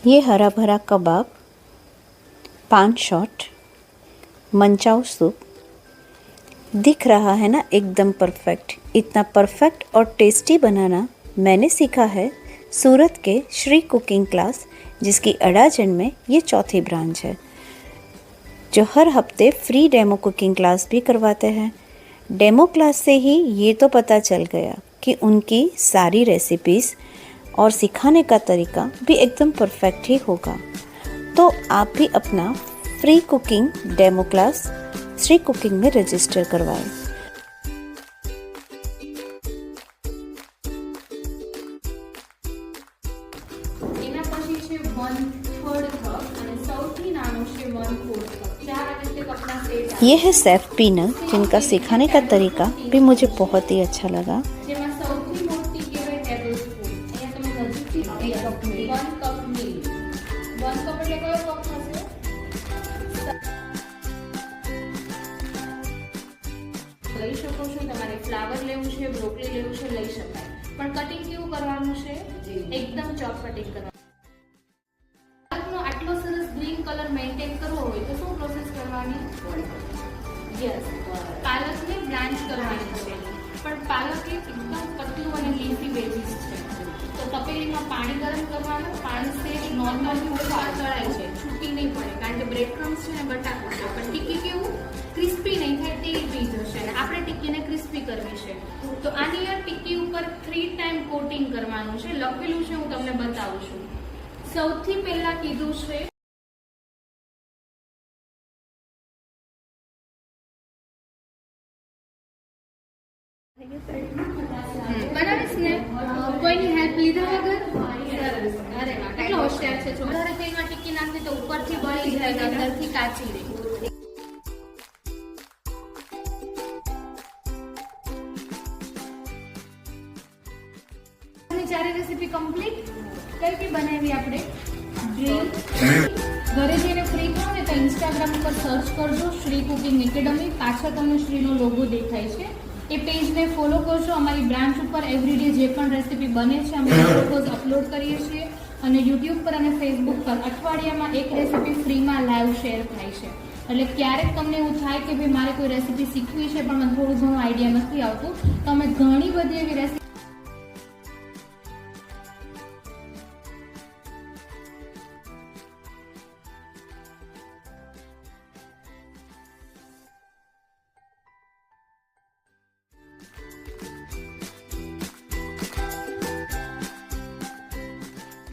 ये हरा भरा कबाब, पान शॉट, मंचाओ सूप दिख रहा है ना, एकदम परफेक्ट। इतना परफेक्ट और टेस्टी बनाना मैंने सीखा है सूरत के श्री कुकिंग क्लास, जिसकी अडाजन में ये चौथी ब्रांच है, जो हर हफ्ते फ्री डेमो कुकिंग क्लास भी करवाते हैं। डेमो क्लास से ही ये तो पता चल गया कि उनकी सारी रेसिपीज़ और सिखाने का तरीका भी एकदम परफेक्ट ही होगा। तो आप भी अपना free cooking demo class Shri cooking में रजिस्टर करवाएं। એના પછી છે 1/3 કપ અને સૌથી નાનો છે 1/4 કપ। 4 અને 3 કપના સેટ। ये है सेफ पीनर, जिनका सिखाने का तरीका भी मुझे बहुत ही अच्छा लगा। જેમાં સૌથી મોટી કહેવાય ટેબલ સ્પૂન। અહીંયા તમે નજીકથી 1 cup milk. 1 cup milk 1 cup એટલે કયો કપ થશે? લઈ શકો છો, તમારે ફ્લાવર લેવું છે, બ્રોકલી લેવું છે, લઈ શકાય, પણ કટિંગ કેવું કરવાનું છે? એકદમ ચોપ કટિંગ કરવાનું। પાલકનો આટલો સરસ ગ્રીન કલર મેન્ટેન કરવો હોય તો શું પ્રોસેસ કરવાની? યસ, પાલકને બ્લાન્ચ કરવાની છે, પણ પાલક એક એકદમ પતલું અને લીફી વેજીસ છે, તો તપેલીમાં પાણી ગરમ કરવાનું। પાણી સેજ નોર્મલી ઉપર તળાય છે, છૂટી નહીં પડે, કારણ કે બ્રેડ ક્રમ્સ છે ને બટાકું છે, પણ ટીકી કેવું ક્રિસ્પી નહીં થાય, તેલ પી જશે અને આપણે ટીકીને ક્રિસ્પી કરવી છે। તો આની આ ટીકી ઉપર 3 ટાઈમ કોટિંગ કરવાનું છે, લખેલું છે, હું તમને બતાવું છું। સૌથી પહેલા કીધું છે બનાવીશ ને કોઈની હેલ્પ લીધા વગર? સરસ, અરે વાહ, કેટલો હોશિયાર છે છો। વધારે તેલમાં ટીકી નાખી તો ઉપરથી બળી જાય, અંદરથી કાચી રહે। ચારે રેસીપી કમ્પ્લીટ। કઈ કઈ બનાવી આપણે? ડ્રીલ। ઘરે જઈને ફ્રી થાવ ને તો ઇન્સ્ટાગ્રામ ઉપર સર્ચ કરજો શ્રી કુકિંગ એકેડમી, પાછળ તમને શ્રીનો લોગો દેખાય છે, એ પેજને ફોલો કરજો। અમારી બ્રાન્ચ ઉપર એવરીડે જે પણ રેસીપી બને છે અમે ફોટોઝ અપલોડ કરીએ છીએ, અને યુટ્યુબ પર અને ફેસબુક પર અઠવાડિયામાં એક રેસીપી ફ્રીમાં લાઈવ શેર થાય છે। એટલે ક્યારેક તમને એવું થાય કે ભાઈ મારે કોઈ રેસીપી શીખવી છે પણ મને થોડું ઘણું આઈડિયા નથી આવતું, તો અમે ઘણી બધી એવી રેસીપી